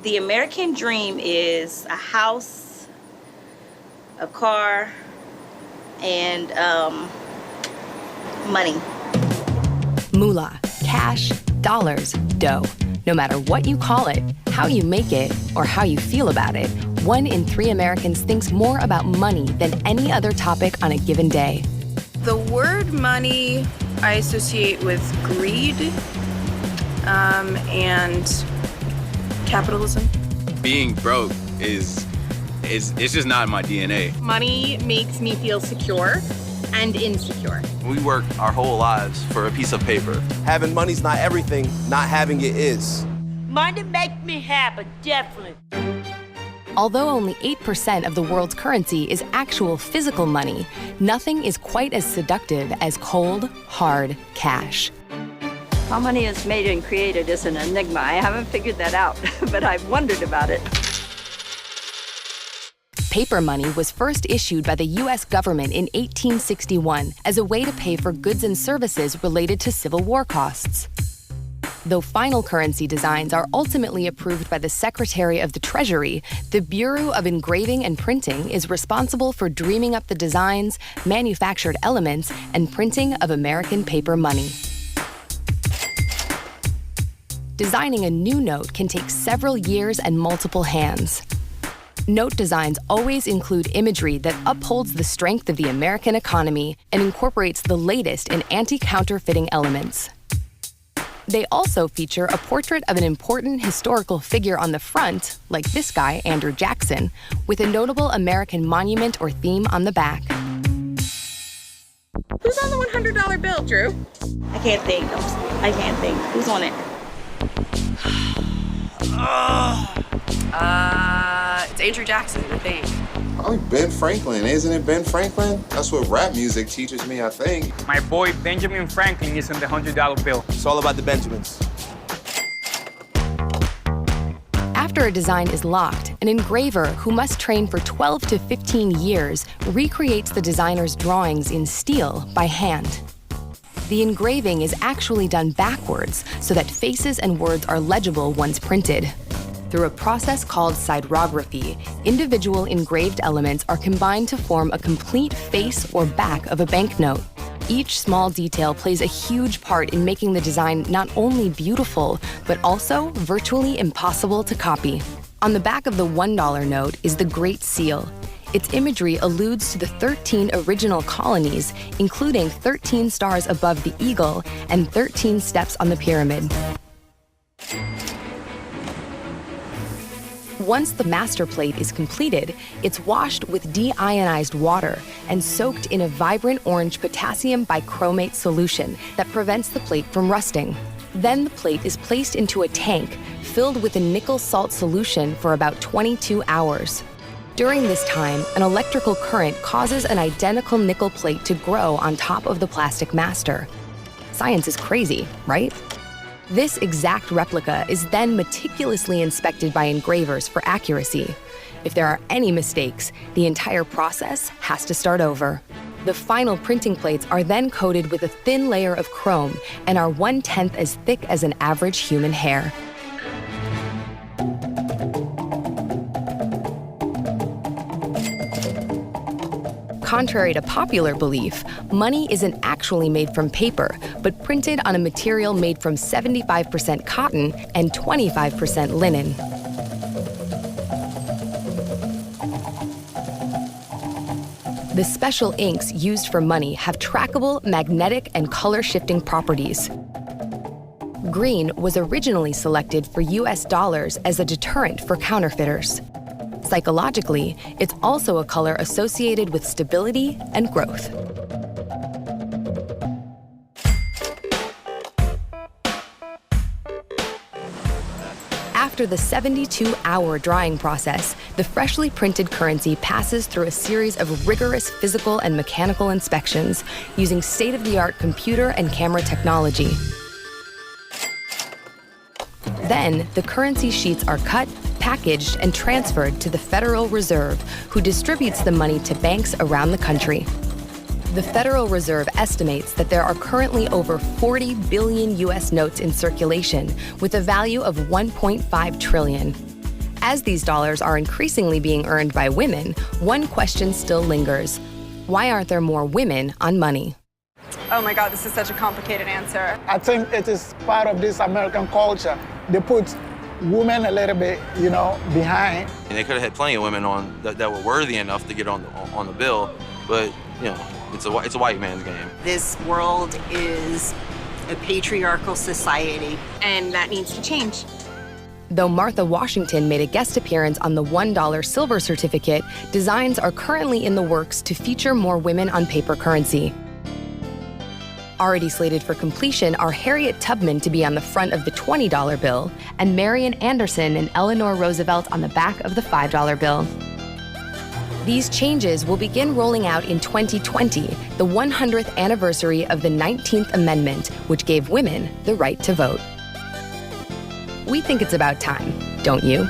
The American dream is a house, a car, and money. Moolah, cash, dollars, dough. No matter what you call it, how you make it, or how you feel about it, 1 in 3 Americans thinks more about money than any other topic on a given day. The word money I associate with greed and capitalism. Being broke it's just not in my DNA. Money makes me feel secure and insecure. We work our whole lives for a piece of paper. Having money's not everything, not having it is. Money makes me happy, definitely. Although only 8% of the world's currency is actual physical money, nothing is quite as seductive as cold, hard cash. How money is made and created is an enigma. I haven't figured that out, but I've wondered about it. Paper money was first issued by the U.S. government in 1861 as a way to pay for goods and services related to Civil War costs. Though final currency designs are ultimately approved by the Secretary of the Treasury, the Bureau of Engraving and Printing is responsible for dreaming up the designs, manufactured elements, and printing of American paper money. Designing a new note can take several years and multiple hands. Note designs always include imagery that upholds the strength of the American economy and incorporates the latest in anti-counterfeiting elements. They also feature a portrait of an important historical figure on the front, like this guy, Andrew Jackson, with a notable American monument or theme on the back. Who's on the $100 bill, Drew? I can't think. Who's on it? It's Andrew Jackson, I think. Probably Ben Franklin. Isn't it Ben Franklin? That's what rap music teaches me, I think. My boy Benjamin Franklin is on the $100 bill. It's all about the Benjamins. After a design is locked, an engraver who must train for 12 to 15 years recreates the designer's drawings in steel by hand. The engraving is actually done backwards so that faces and words are legible once printed. Through a process called siderography, individual engraved elements are combined to form a complete face or back of a banknote. Each small detail plays a huge part in making the design not only beautiful, but also virtually impossible to copy. On the back of the $1 note is the Great Seal. Its imagery alludes to the 13 original colonies, including 13 stars above the eagle and 13 steps on the pyramid. Once the master plate is completed, it's washed with deionized water and soaked in a vibrant orange potassium bichromate solution that prevents the plate from rusting. Then the plate is placed into a tank filled with a nickel salt solution for about 22 hours. During this time, an electrical current causes an identical nickel plate to grow on top of the plastic master. Science is crazy, right? This exact replica is then meticulously inspected by engravers for accuracy. If there are any mistakes, the entire process has to start over. The final printing plates are then coated with a thin layer of chrome and are 1/10 as thick as an average human hair. Contrary to popular belief, money isn't actually made from paper, but printed on a material made from 75% cotton and 25% linen. The special inks used for money have trackable magnetic and color-shifting properties. Green was originally selected for US dollars as a deterrent for counterfeiters. Psychologically, it's also a color associated with stability and growth. After the 72-hour drying process, the freshly printed currency passes through a series of rigorous physical and mechanical inspections using state-of-the-art computer and camera technology. Then, the currency sheets are cut, packaged, and transferred to the Federal Reserve, who distributes the money to banks around the country. The Federal Reserve estimates that there are currently over 40 billion US notes in circulation, with a value of 1.5 trillion. As these dollars are increasingly being earned by women, one question still lingers. Why aren't there more women on money? Oh my God, this is such a complicated answer. I think it is part of this American culture. They put women a little bit, behind. And they could have had plenty of women on that were worthy enough to get on the bill, but it's a white man's game. This world is a patriarchal society, and that needs to change. Though Martha Washington made a guest appearance on the $1 silver certificate, designs are currently in the works to feature more women on paper currency. Already slated for completion are Harriet Tubman to be on the front of the $20 bill and Marian Anderson and Eleanor Roosevelt on the back of the $5 bill. These changes will begin rolling out in 2020, the 100th anniversary of the 19th Amendment, which gave women the right to vote. We think it's about time, don't you?